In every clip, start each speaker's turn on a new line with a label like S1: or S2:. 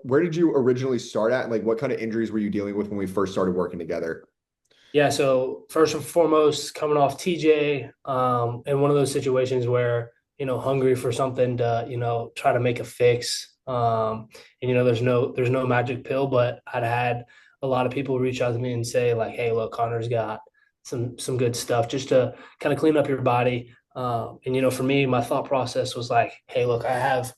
S1: Where did you originally start at? Like, what kind of injuries were you dealing with when we first started working together?
S2: Yeah, so first and foremost, coming off TJ, in one of those situations where, hungry for something to, try to make a fix. And there's no magic pill, but I'd had a lot of people reach out to me and say, like, hey, look, Connor's got some good stuff just to kind of clean up your body. And for me, my thought process was like, hey, look, I have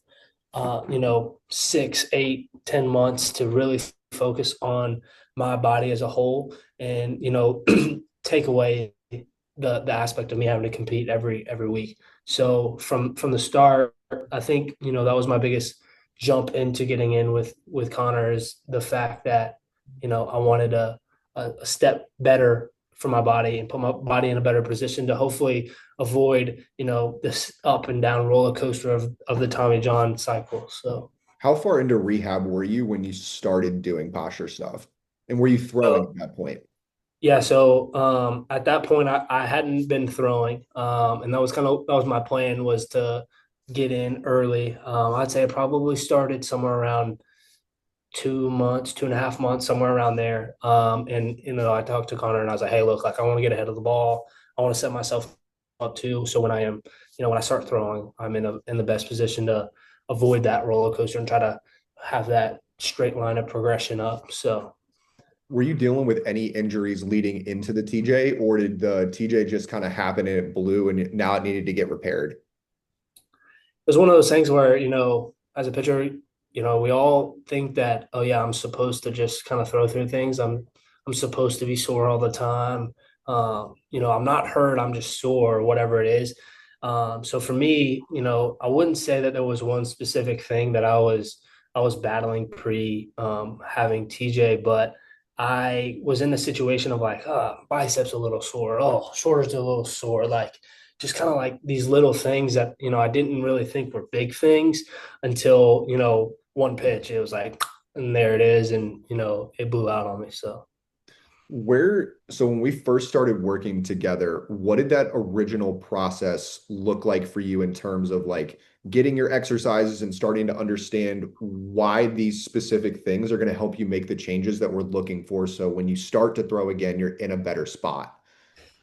S2: 6, 8, 10 months to really focus on my body as a whole and, take away the aspect of me having to compete every week. So from the start, I think, that was my biggest jump into getting in with Connor is the fact that, I wanted a step better for my body and put my body in a better position to hopefully avoid, this up and down roller coaster of the Tommy John cycle. So,
S1: How far into rehab were you when you started doing posture stuff? And were you throwing
S2: uh,
S1: at that point?
S2: yeah, so at that point I hadn't been throwing. And that was my plan was to get in early. I'd say I probably started somewhere around 2 months, 2.5 months, somewhere around there. And I talked to Connor and I was like, hey, look, like I want to get ahead of the ball. I want to set myself up too. So when I start throwing, I'm in the best position to avoid that roller coaster and try to have that straight line of progression up. So
S1: Were you dealing with any injuries leading into the TJ, or did the TJ just kind of happen and it blew and now it needed to get repaired?
S2: it was one of those things where, as a pitcher, we all think that, oh yeah, I'm supposed to just kind of throw through things. I'm supposed to be sore all the time. I'm not hurt, I'm just sore, or whatever it is. So for me, I wouldn't say that there was one specific thing that I was battling pre having TJ, but I was in the situation of like, biceps a little sore, oh, shoulders a little sore, like just kind of like these little things that I didn't really think were big things until one pitch it was like and there it is, and it blew out on me. So
S1: So when we first started working together, what did that original process look like for you in terms of like getting your exercises and starting to understand why these specific things are going to help you make the changes that we're looking for? So when you start to throw again, you're in a better spot.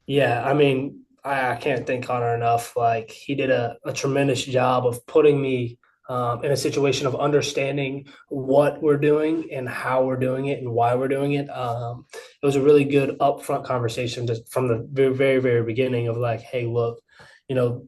S2: yeah, I mean, I can't thank Connor enough. Like he did a tremendous job of putting me in a situation of understanding what we're doing and how we're doing it and why we're doing it. It was a really good upfront conversation just from the very, very, very beginning of like, hey, look,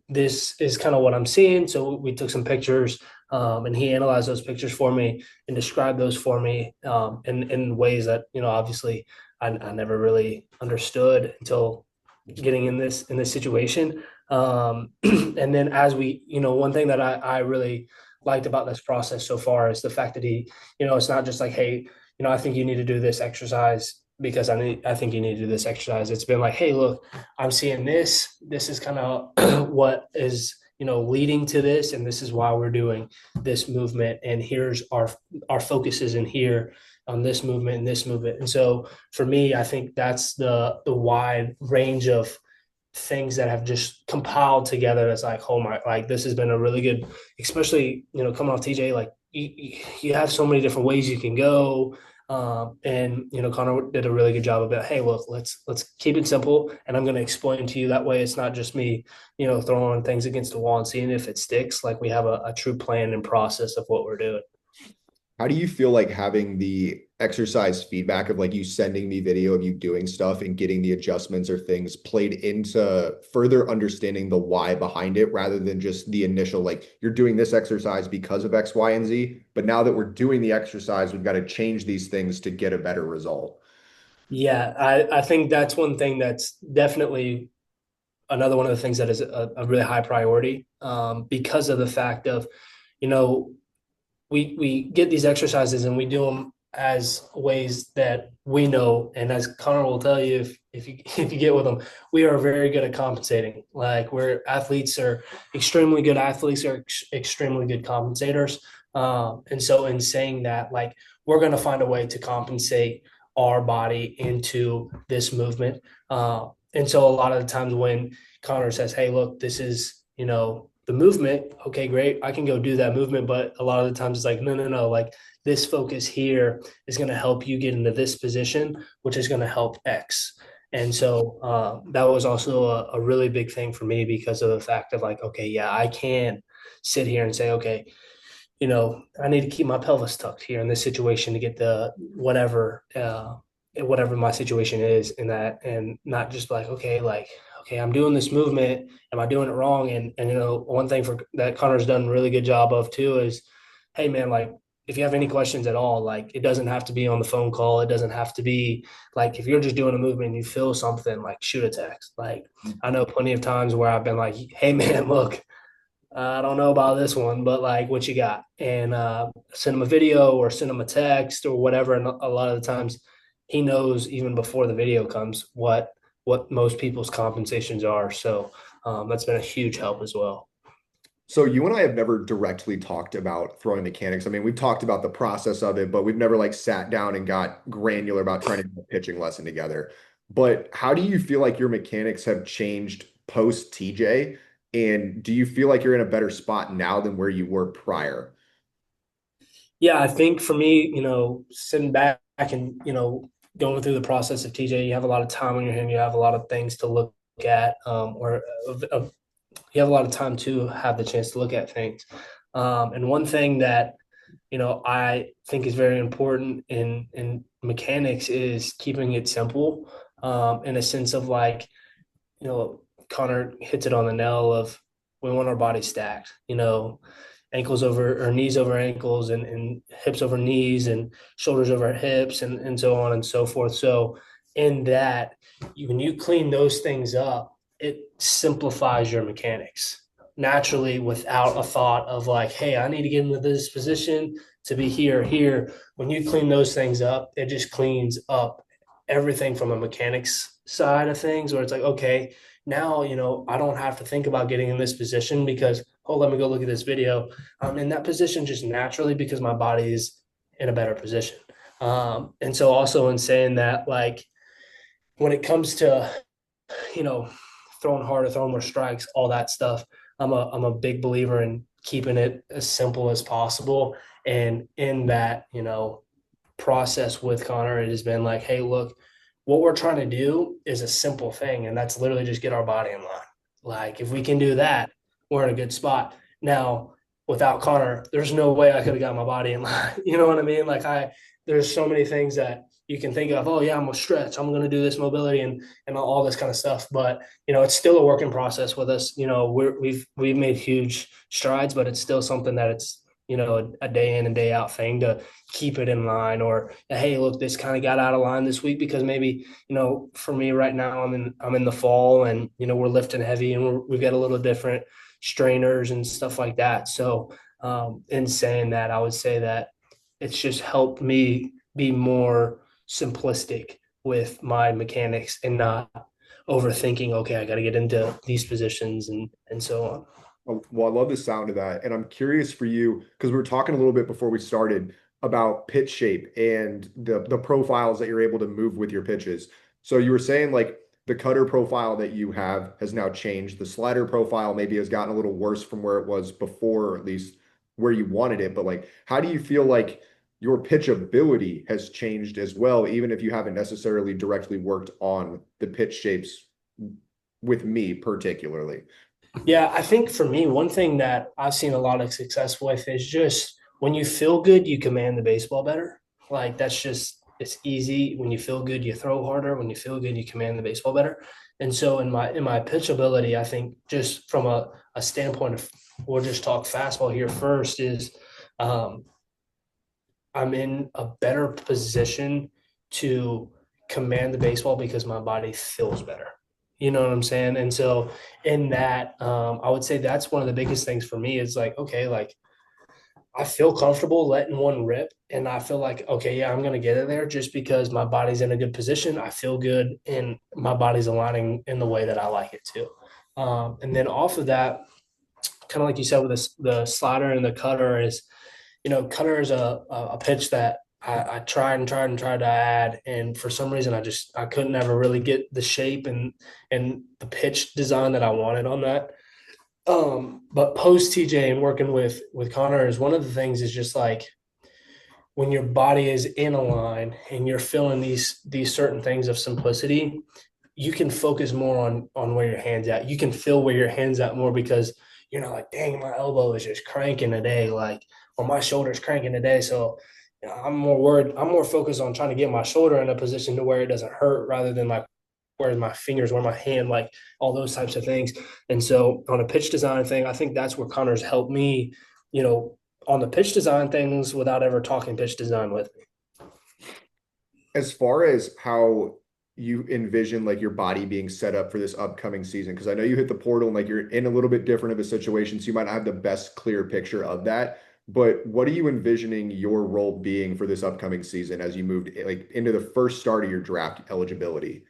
S2: this is kind of what I'm seeing. So we took some pictures, and he analyzed those pictures for me and described those for me in ways that, obviously I never really understood until getting in this situation. And then as one thing that I really liked about this process so far is the fact that it's not just like, hey, I think you need to do this exercise because I think you need to do this exercise. It's been like, hey, look, I'm seeing this. This is kind of what is leading to this, and this is why we're doing this movement. And here's our focuses in here on this movement and this movement. And so for me, I think that's the wide range of things that have just compiled together. That's like, oh my, like this has been a really good, especially coming off TJ. Like you have so many different ways you can go. And Connor did a really good job of it. Hey, look, let's keep it simple, and I'm going to explain to you that way. It's not just me, throwing things against the wall and seeing if it sticks. Like we have a true plan and process of what we're doing.
S1: How do you feel like having the exercise feedback of like you sending me video of you doing stuff and getting the adjustments or things played into further understanding the why behind it rather than just the initial, like you're doing this exercise because of X, Y, and Z, but now that we're doing the exercise, we've got to change these things to get a better result.
S2: Yeah, I think that's one thing that's definitely another one of the things that is a really high priority, because of the fact of, you know, we get these exercises and we do them as ways that we know, and as Connor will tell you, if you if you get with them, we are very good at compensating. Like we're athletes are extremely good athletes are extremely good compensators, and so in saying that, like we're going to find a way to compensate our body into this movement. And so a lot of the times when Connor says, "Hey, look, this is the movement," okay, great, I can go do that movement. But a lot of the times it's like, no, no, no, like this focus here is going to help you get into this position, which is going to help X. And so that was also a really big thing for me because of the fact of like, okay, yeah, I can sit here and say, okay, I need to keep my pelvis tucked here in this situation to get the whatever my situation is in that, and not just okay, I'm doing this movement. Am I doing it wrong? And one thing that Connor's done a really good job of too is, hey man, like if you have any questions at all, like it doesn't have to be on the phone call. It doesn't have to be like if you're just doing a movement and you feel something, like shoot a text. Like I know plenty of times where I've been like, hey man, look, I don't know about this one, but like what you got? And send him a video or send him a text or whatever. And a lot of the times he knows even before the video comes what most people's compensations are. So that's been a huge help as well.
S1: So you and I have never directly talked about throwing mechanics. I mean, we've talked about the process of it, but we've never like sat down and got granular about trying to do a pitching lesson together. But how do you feel like your mechanics have changed post TJ? And do you feel like you're in a better spot now than where you were prior?
S2: Yeah, I think for me, sitting back and, going through the process of TJ, you have a lot of time on your hand. You have a lot of things to look at, or you have a lot of time to have the chance to look at things. And one thing that, I think is very important in mechanics is keeping it simple, in a sense of like, you know, Connor hits it on the nail of we want our body stacked, ankles over or knees over ankles and hips over knees and shoulders over hips and so on and so forth. So in that, when you clean those things up, it simplifies your mechanics naturally without a thought of like, hey, I need to get into this position to be here. When you clean those things up, it just cleans up everything from a mechanics side of things where it's like, okay, now, I don't have to think about getting in this position because, oh, let me go look at this video. I'm in that position just naturally because my body is in a better position. And so also in saying that, like when it comes to, you know, throwing harder, throwing more strikes, all that stuff, I'm a big believer in keeping it as simple as possible. And in that, process with Connor, it has been like, hey, look, what we're trying to do is a simple thing, and that's literally just get our body in line. Like, if we can do that, we're in a good spot. Now, without Connor, there's no way I could have got my body in line. You know what I mean? There's so many things that you can think of. Oh yeah, I'm gonna stretch. I'm gonna do this mobility and all this kind of stuff. But it's still a working process with us. We've made huge strides, but it's still something that it's a day in and day out thing to keep it in line. Or hey, look, this kind of got out of line this week because maybe for me right now I'm in the fall and we're lifting heavy and we've got a little different strainers and stuff like that. So in saying that, I would say that it's just helped me be more simplistic with my mechanics and not overthinking, okay, I got to get into these positions and so on.
S1: Oh, well, I love the sound of that. And I'm curious for you, because we were talking a little bit before we started about pitch shape and the profiles that you're able to move with your pitches. So you were saying like the cutter profile that you have has now changed. The slider profile maybe has gotten a little worse from where it was before, or at least where you wanted it. But like, how do you feel like your pitch ability has changed as well, even if you haven't necessarily directly worked on the pitch shapes with me particularly?
S2: Yeah, I think for me, one thing that I've seen a lot of success with is just when you feel good, you command the baseball better. Like that's just it's easy. When you feel good, you throw harder. When you feel good, you command the baseball better. And so in my pitch ability, I think just from a standpoint of we'll just talk fastball here first is um, I'm in a better position to command the baseball because my body feels better. You know what I'm saying? And so in that, I would say that's one of the biggest things for me is like, okay, like I feel comfortable letting one rip and I feel like, okay, yeah, I'm going to get it there just because my body's in a good position. I feel good and my body's aligning in the way that I like it to. And then off of that, kind of like you said with the slider and the cutter is, cutter is a pitch that I tried to add, and for some reason I couldn't ever really get the shape and the pitch design that I wanted on that. But post TJ and working with Connor is one of the things is just like when your body is in a line and you're feeling these certain things of simplicity, you can focus more on where your hands at. You can feel where your hands at more because you're not like, dang, my elbow is just cranking today, like, or my shoulder's cranking today. So I'm more worried. I'm more focused on trying to get my shoulder in a position to where it doesn't hurt, rather than like where my fingers, where my hand, like all those types of things. And so on a pitch design thing, I think that's where Connor's helped me, you know, on the pitch design things without ever talking pitch design with me.
S1: As far as how you envision like your body being set up for this upcoming season, because I know you hit the portal and like you're in a little bit different of a situation, so you might not have the best clear picture of that. But what are you envisioning your role being for this upcoming season as you moved like into the first start of your draft eligibility?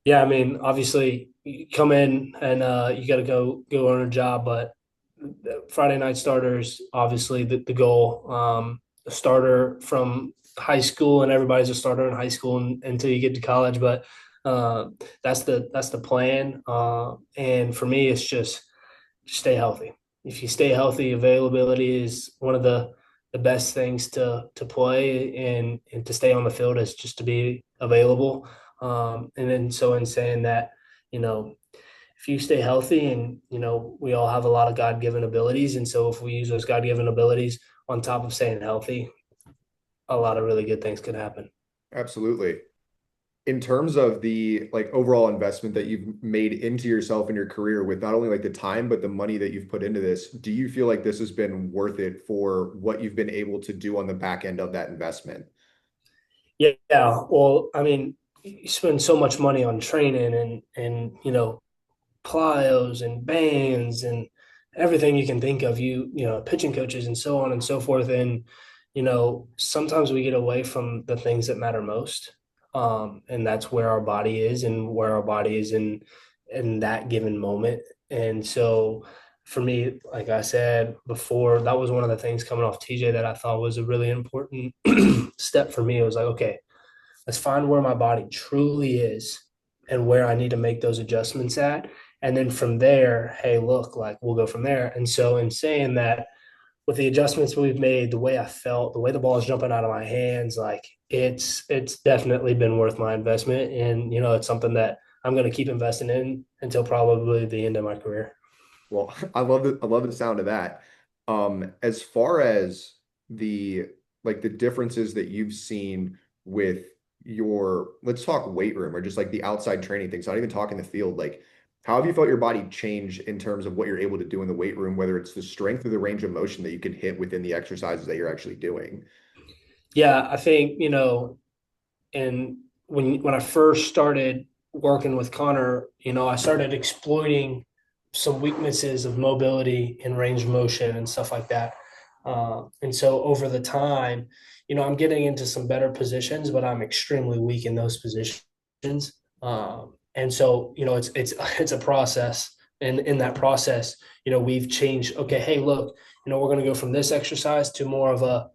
S2: Yeah, I mean, obviously you come in and you got to go earn a job, but Friday night starters, obviously the goal. A starter from high school, and everybody's a starter in high school until you get to college. But uh, that's the plan. And for me, it's just stay healthy. If you stay healthy, availability is one of the best things to play and to stay on the field is just to be available. And then so in saying that, you know, if you stay healthy and we all have a lot of God-given abilities, and so if we use those God-given abilities on top of staying healthy, a lot of really good things could happen.
S1: Absolutely. In terms of the like overall investment that you've made into yourself and your career with not only like the time but the money that you've put into this, do you feel like this has been worth it for what you've been able to do on the back end of that investment?
S2: Yeah, well, I mean, you spend so much money on training and plyos and bands and everything you can think of, pitching coaches and so on and so forth. And, sometimes we get away from the things that matter most. And that's where our body is and where our body is in that given moment. And so for me, like I said before, that was one of the things coming off TJ that I thought was a really important step for me. It was like, okay, let's find where my body truly is and where I need to make those adjustments at. And then from there, hey, look, like we'll go from there. And so in saying that, with the adjustments we've made, the way I felt, the way the ball is jumping out of my hands, like it's definitely been worth my investment. And it's something that I'm going to keep investing in until probably the end of my career.
S1: Well, I love the sound of that. As far as the like the differences that you've seen with your, let's talk weight room or just like the outside training things, not even talking the field, like how have you felt your body change in terms of what you're able to do in the weight room, whether it's the strength or the range of motion that you can hit within the exercises that you're actually doing?
S2: Yeah, I think, and when I first started working with Connor, I started exploiting some weaknesses of mobility and range of motion and stuff like that. And so over the time, I'm getting into some better positions, but I'm extremely weak in those positions. And so, it's a process. And in that process, we've changed. Okay, hey, look, we're going to go from this exercise to more of a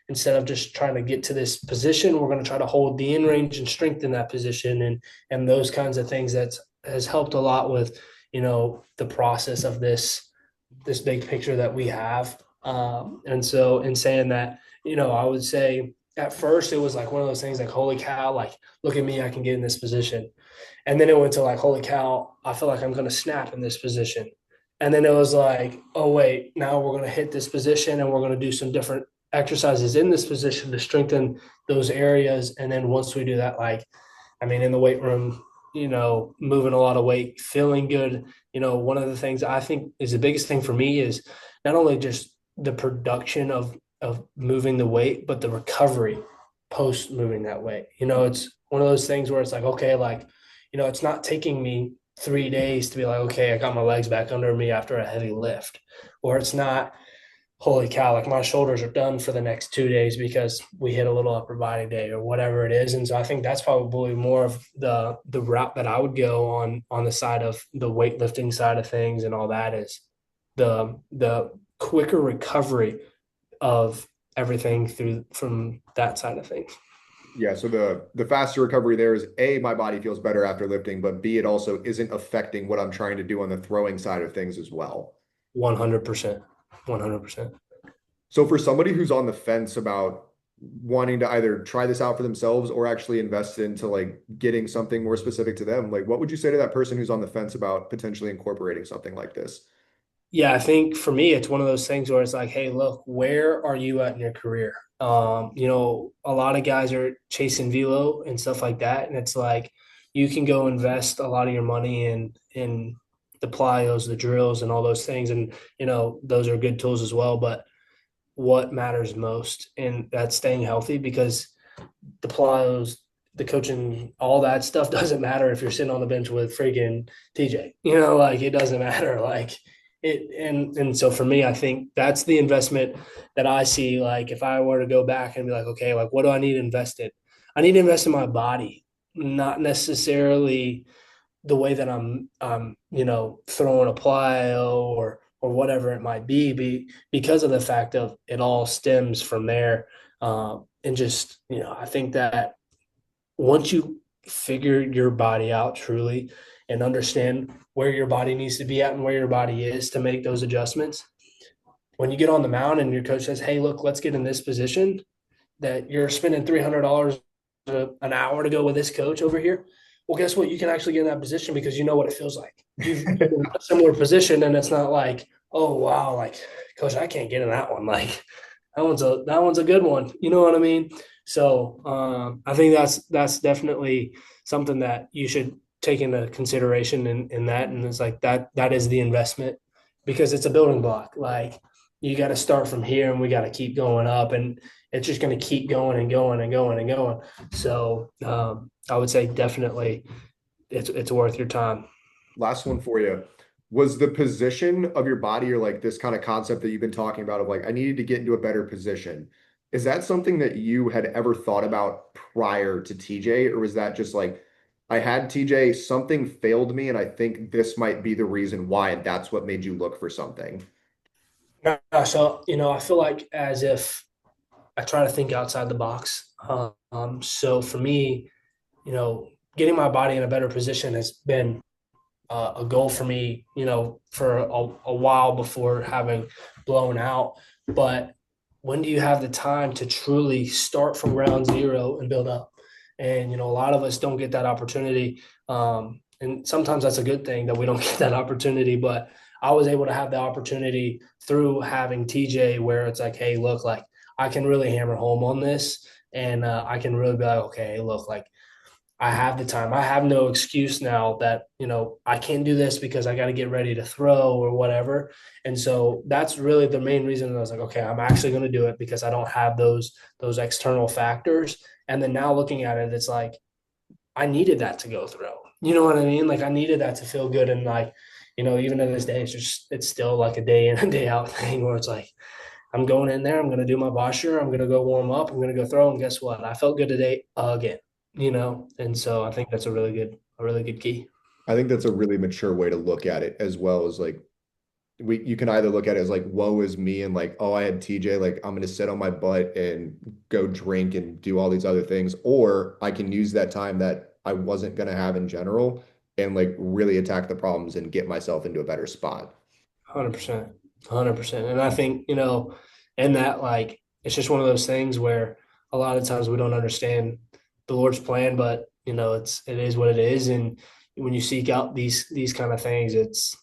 S2: instead of just trying to get to this position, we're going to try to hold the in range and strengthen that position and those kinds of things. That has helped a lot with the process of this big picture that we have. And so in saying that, I would say at first it was like one of those things like, holy cow, like look at me, I can get in this position. And then it went to like, holy cow, I feel like I'm going to snap in this position. And then it was like, oh, wait, now we're going to hit this position and we're going to do some different exercises in this position to strengthen those areas. And then once we do that, like, I mean, in the weight room, moving a lot of weight, feeling good. One of the things I think is the biggest thing for me is not only just the production of moving the weight, but the recovery post moving that weight. It's one of those things where it's like, okay, like, it's not taking me 3 days to be like, okay, I got my legs back under me after a heavy lift, or it's not, holy cow, like my shoulders are done for the next 2 days because we hit a little upper body day or whatever it is. And so I think that's probably more of the route that I would go on the side of the weightlifting side of things and all that is the quicker recovery of everything through from that side of things.
S1: Yeah, so the faster recovery there is A, my body feels better after lifting, but B, it also isn't affecting what I'm trying to do on the throwing side of things as well.
S2: 100%. 100%.
S1: So for somebody who's on the fence about wanting to either try this out for themselves or actually invest into like getting something more specific to them, like what would you say to that person who's on the fence about potentially incorporating something like this?
S2: Yeah, I think for me, it's one of those things where it's like, hey, look, where are you at in your career? A lot of guys are chasing velo and stuff like that, and it's like you can go invest a lot of your money in the plyos, the drills, and all those things, and those are good tools as well. But what matters most, and that's staying healthy because the plyos, the coaching, all that stuff doesn't matter if you're sitting on the bench with freaking TJ. Like it doesn't matter. Like it, and so for me, I think that's the investment that I see. Like if I were to go back and be like, okay, like what do I need to invest in? I need to invest in my body, not necessarily the way that I'm throwing a plyo or whatever it might because of the fact of it all stems from there. And just, I think that once you figure your body out truly and understand where your body needs to be at and where your body is to make those adjustments, when you get on the mound and your coach says, hey, look, let's get in this position that you're spending $300 an hour to go with this coach over here. Well, guess what? You can actually get in that position because you know what it feels like. You've been in a similar position, and it's not like, oh wow, like coach, I can't get in that one. Like that one's a good one. You know what I mean? So I think that's definitely something that you should take into consideration in that. And it's like that is the investment because it's a building block. Like you got to start from here, and we got to keep going up, and it's just going to keep going and going and going and going. So I would say definitely it's worth your time.
S1: Last one for you. Was the position of your body or like this kind of concept that you've been talking about of like, I needed to get into a better position? Is that something that you had ever thought about prior to TJ? Or was that just like, I had TJ, something failed me, and I think this might be the reason why, and that's what made you look for something?
S2: So I feel like as if I try to think outside the box. So for me, getting my body in a better position has been a goal for me, for a while before having blown out. But when do you have the time to truly start from ground zero and build up? And, a lot of us don't get that opportunity. And sometimes that's a good thing that we don't get that opportunity. But I was able to have the opportunity through having TJ where it's like, hey, look, like I can really hammer home on this. And I can really be like, okay, look, like I have the time. I have no excuse now that, I can't do this because I got to get ready to throw or whatever. And so that's really the main reason I was like, okay, I'm actually going to do it because I don't have those external factors. And then now looking at it, it's like I needed that to go through. You know what I mean? Like I needed that to feel good. And like, even to this day, it's still like a day in and day out thing where it's like I'm going in there, I'm going to do my posture, I'm going to go warm up, I'm going to go throw, and guess what? I felt good today again. And so I think that's a really good key.
S1: I think that's a really mature way to look at it, as well as like you can either look at it as like woe is me and like, oh, I had TJ, like I'm gonna sit on my butt and go drink and do all these other things, or I can use that time that I wasn't gonna have in general and like really attack the problems and get myself into a better spot.
S2: 100%. 100%. And I think, and that like it's just one of those things where a lot of times we don't understand the Lord's plan, but it is what it is. And when you seek out these kind of things, it's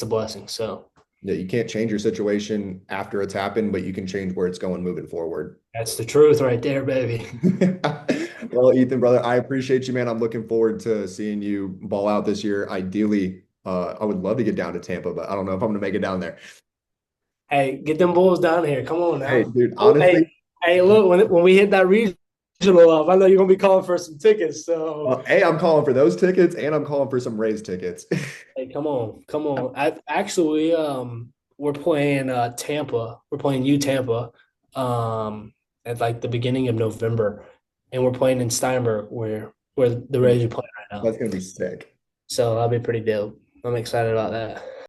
S2: a blessing. So
S1: Yeah, you can't change your situation after it's happened, but you can change where it's going moving forward.
S2: that's the truth right there, baby.
S1: Well, Ethan, brother, I appreciate you, man. I'm looking forward to seeing you ball out this year. Ideally, I would love to get down to Tampa, but I don't know if I'm gonna make it down there.
S2: Hey, get them Bulls down here. Come on
S1: Hey,
S2: now.
S1: dude,
S2: Oh, hey,
S1: honestly,
S2: hey, look, when we hit that regional up, I know you're gonna be calling for some tickets. So
S1: hey, I'm calling for those tickets and I'm calling for some Rays tickets.
S2: hey, come on, come on. Actually, we're playing Tampa. We're playing U Tampa, at like the beginning of November, and we're playing in Steinberg, where the Rays are playing right now.
S1: That's gonna be sick.
S2: So that'll be pretty dope. I'm excited about that.